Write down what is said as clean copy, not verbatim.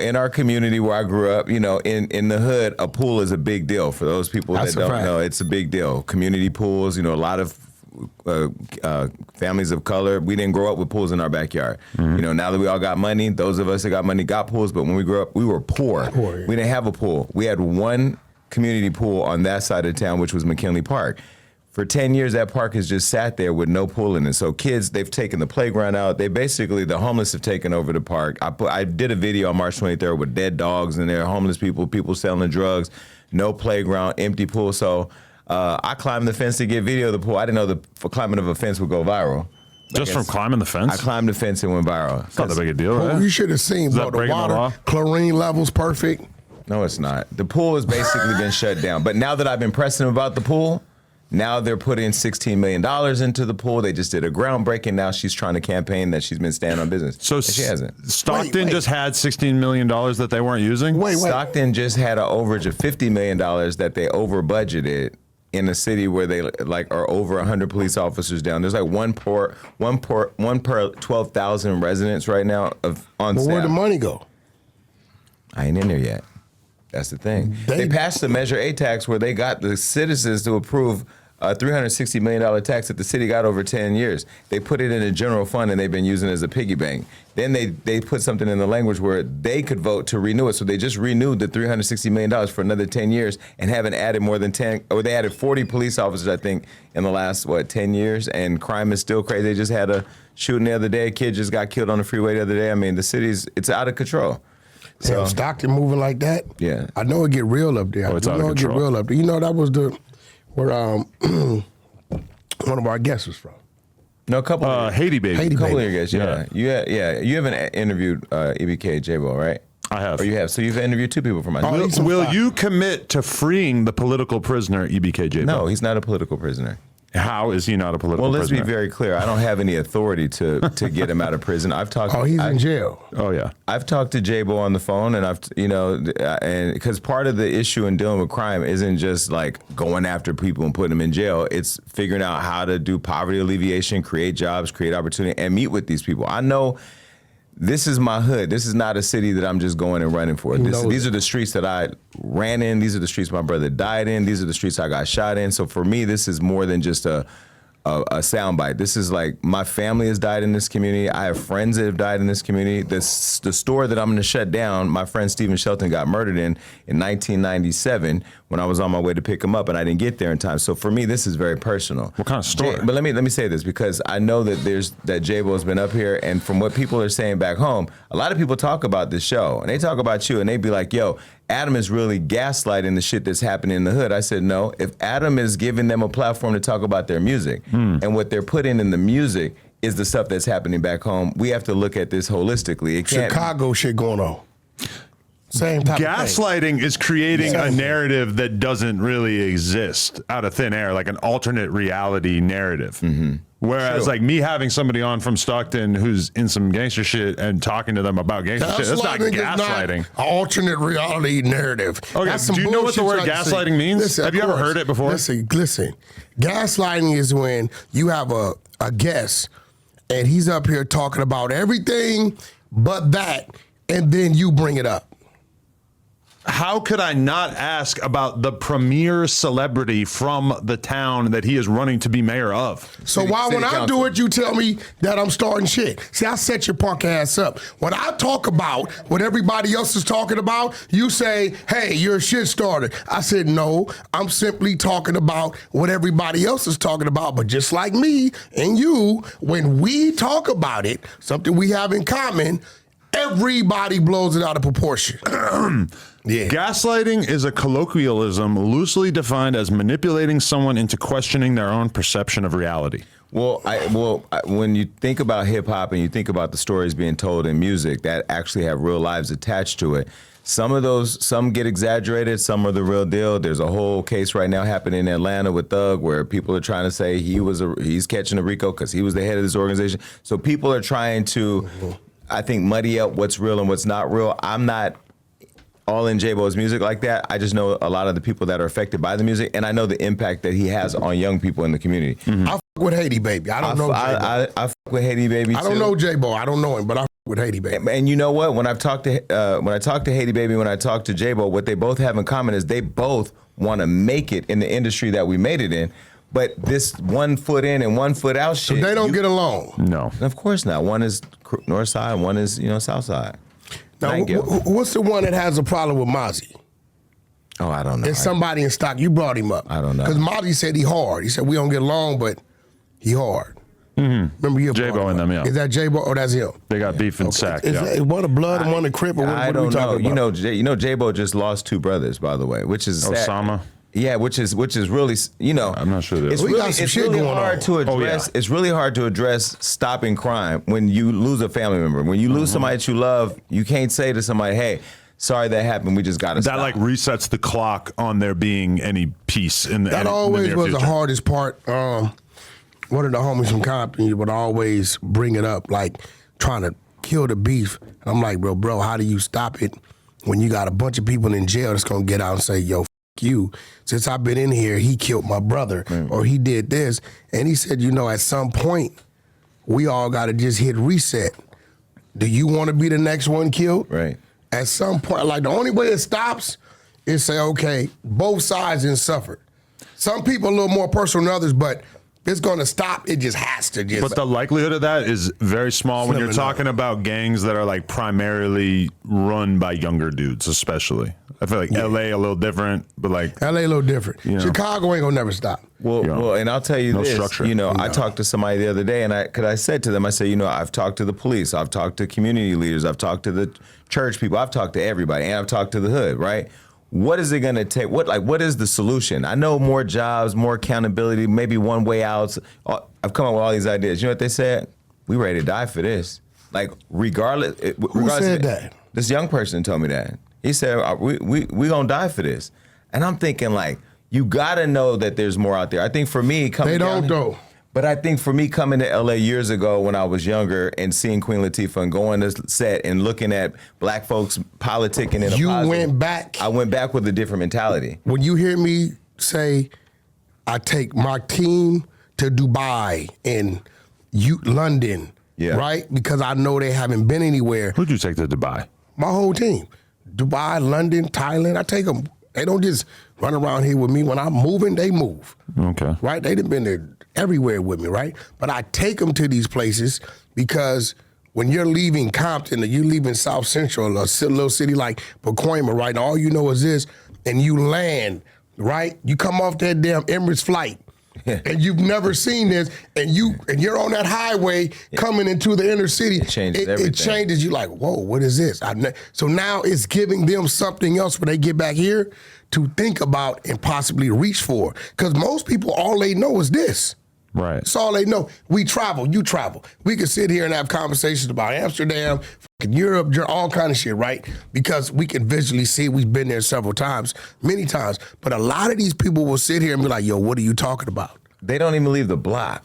In our community where I grew up, in the hood, a pool is a big deal. For those people that don't know, it's a big deal. Community pools, a lot of families of color, we didn't grow up with pools in our backyard. Now that we all got money, those of us that got money got pools, but when we grew up, we were poor. Yeah. We didn't have a pool. We had one community pool on that side of town, which was McKinley Park. For 10 years, that park has just sat there with no pool in it. So kids, they've taken the playground out. The homeless have taken over the park. I did a video on March 23rd with dead dogs in there, homeless people selling drugs, no playground, empty pool. So I climbed the fence to get video of the pool. I didn't know the climbing of a fence would go viral. Just from climbing the fence? I climbed the fence and went viral. It's not that big a deal, right? You should have seen, bro, the water, chlorine levels perfect. No, it's not. The pool has basically been shut down. But now that I've been pressing about the pool, now they're putting $16 million into the pool. They just did a groundbreaking. Now she's trying to campaign that she's been staying on business. So she hasn't. Stockton just had $16 million that they weren't using? Stockton just had an overage of $50 million that they over budgeted in a city where they are over 100 police officers down. There's one per 12,000 residents right now on staff. Where'd the money go? I ain't in there yet. That's the thing. They passed the Measure A tax where they got the citizens to approve a $360 million tax that the city got over 10 years. They put it in a general fund and they've been using it as a piggy bank. Then they put something in the language where they could vote to renew it. So they just renewed the $360 million for another 10 years and haven't added more than 10, or they added 40 police officers, I think, in the last, 10 years, and crime is still crazy. They just had a shooting the other day. A kid just got killed on the freeway the other day. I mean, it's out of control. So Stockton moving like that? Yeah. I know it get real up there. It's out of control. That was where one of our guests was from. No, a couple of Haiti Baby. A couple of your guests, yeah. You haven't interviewed EBK Jaaybo, right? I have. Or you have. So you've interviewed two people from my Will you commit to freeing the political prisoner EBK Jaaybo? No, he's not a political prisoner. How is he not a political prisoner? Well, let's be very clear. I don't have any authority to get him out of prison. I've talked. He's in jail. Oh yeah. I've talked to Jaaybo on the phone, and and because part of the issue in dealing with crime isn't just going after people and putting them in jail. It's figuring out how to do poverty alleviation, create jobs, create opportunity, and meet with these people. I know. This is my hood. This is not a city that I'm just going and running for. These are the streets that I ran in. These are the streets my brother died in. These are the streets I got shot in. So for me, this is more than just a soundbite. This is my family has died in this community. I have friends that have died in this community. The store that I'm going to shut down, my friend Stephen Shelton got murdered in 1997 when I was on my way to pick him up, and I didn't get there in time. So for me, this is very personal. What kind of story? But let me say this, because I know that Jaaybo has been up here, and from what people are saying back home, a lot of people talk about this show, and they talk about you, and they be like, yo, Adam is really gaslighting the shit that's happening in the hood. I said, no, if Adam is giving them a platform to talk about their music, and what they're putting in the music is the stuff that's happening back home, we have to look at this holistically. Chicago shit going on. Same type Gaslighting is creating a narrative that doesn't really exist out of thin air, like an alternate reality narrative. Mm-hmm. Whereas, me having somebody on from Stockton who's in some gangster shit and talking to them about gangster shit, that's not gaslighting. Not an alternate reality narrative. Okay, do you know what the word gaslighting means? Listen, have you ever heard it before? Listen. Gaslighting is when you have a guest and he's up here talking about everything but that, and then you bring it up. How could I not ask about the premier celebrity from the town that he is running to be mayor of? So why, when I do it, you tell me that I'm starting shit? See, I set your punk ass up. When I talk about what everybody else is talking about, you say, hey, you're a shit starter. I said, no, I'm simply talking about what everybody else is talking about. But just like me and you, when we talk about it, something we have in common, everybody blows it out of proportion. Yeah. Gaslighting is a colloquialism loosely defined as manipulating someone into questioning their own perception of reality. Well, when you think about hip hop and you think about the stories being told in music that actually have real lives attached to it, some get exaggerated, some are the real deal. There's a whole case right now happening in Atlanta with Thug where people are trying to say he's catching a RICO because he was the head of this organization. So people are trying to, I think, muddy up what's real and what's not real. I'm not all in Jaaybo's music like that. I just know a lot of the people that are affected by the music, and I know the impact that he has on young people in the community. Mm-hmm. with Haiti Baby. I don't know Jaaybo. I fuck with Haiti Baby. I don't know Jaaybo. I don't know him, but I fuck with Haiti Baby. And you know what? When I talk to Haiti Baby, when I talk to Jaaybo, what they both have in common is they both want to make it in the industry that we made it in. But this 1 foot in and 1 foot out shit. So they don't get along. No, Of course not. One is north side, one is south side. Now, what's the one that has a problem with Mozzie? Oh, I don't know. There's somebody in Stock. You brought him up. I don't know. Because Mozzie said he hard. He said we don't get along, but he hard. Remember you Jaaybo and them, yeah. Is that Jaaybo or that's him? They got beef and sack. Is Yeah. one a blood and one a crip? Or what I are we don't know. talking about? Jaaybo just lost 2 brothers, by the way, which is sad. Osama. Yeah, which is really, I'm not sure that. It's We really, got some it's shit really going hard on. to address. Oh, yeah. It's really hard to address stopping crime when you lose a family member. When you lose somebody that you love, you can't say to somebody, "Hey, sorry that happened. We just got to stop." That like resets the clock on there being any peace in the That always near was the future. hardest part. One of the homies from Compton would always bring it up, like trying to kill the beef. And I'm like, bro, how do you stop it when you got a bunch of people in jail that's gonna get out and say, yo, f you. Since I've been in here, he killed my brother or he did this. And he said, at some point, we all got to just hit reset. Do you want to be the next one killed? Right. At some point, like the only way it stops is say, okay, both sides didn't suffer. Some people a little more personal than others, but it's going to stop. It just has to. But the likelihood of that is very small when Slim you're enough. talking about gangs that are like primarily run by younger dudes, especially. I feel like LA a little different, but like LA a little different. know. Chicago ain't going to never stop. Well, and I'll tell you No this. structure. I talked to somebody the other day, and I said to them, I said, I've talked to the police, I've talked to community leaders, I've talked to the church people, I've talked to everybody, and I've talked to the hood, right? What is it going to take? What is the solution? I know more jobs, more accountability, maybe one way out. I've come up with all these ideas. You know what they said? We ready to die for this. Like regardless. Who said that? This young person told me that. He said we gonna die for this, and I'm thinking like you got to know that there's more out there. I think for me coming They don't, though. But I think for me coming to LA years ago when I was younger and seeing Queen Latifah and going to set and looking at black folks politicking in a You positive, went back. I went back with a different mentality. When you hear me say, I take my team to Dubai and London, right? Because I know they haven't been anywhere. who'd you take to Dubai? My whole team. Dubai, London, Thailand. I take them. They don't just run around here with me. When I'm moving, they move. Okay. Right? They done been there everywhere with me, right? But I take them to these places because when you're leaving Compton or you're leaving South Central, a little city like Pacoima, right? All you know is this, and you land, right? You come off that damn Emirates flight. And you've never seen this, and you're on that highway coming into the inner city. It changes everything. It changes you like, whoa, what is this? So now it's giving them something else when they get back here to think about and possibly reach for. Because most people, all they know is this. Right. That's all they know. We travel, you travel. We can sit here and have conversations about Amsterdam, fucking Europe, all kind of shit, right? Because we can visually see we've been there several times, many times. But a lot of these people will sit here and be like, yo, what are you talking about? They don't even leave the block.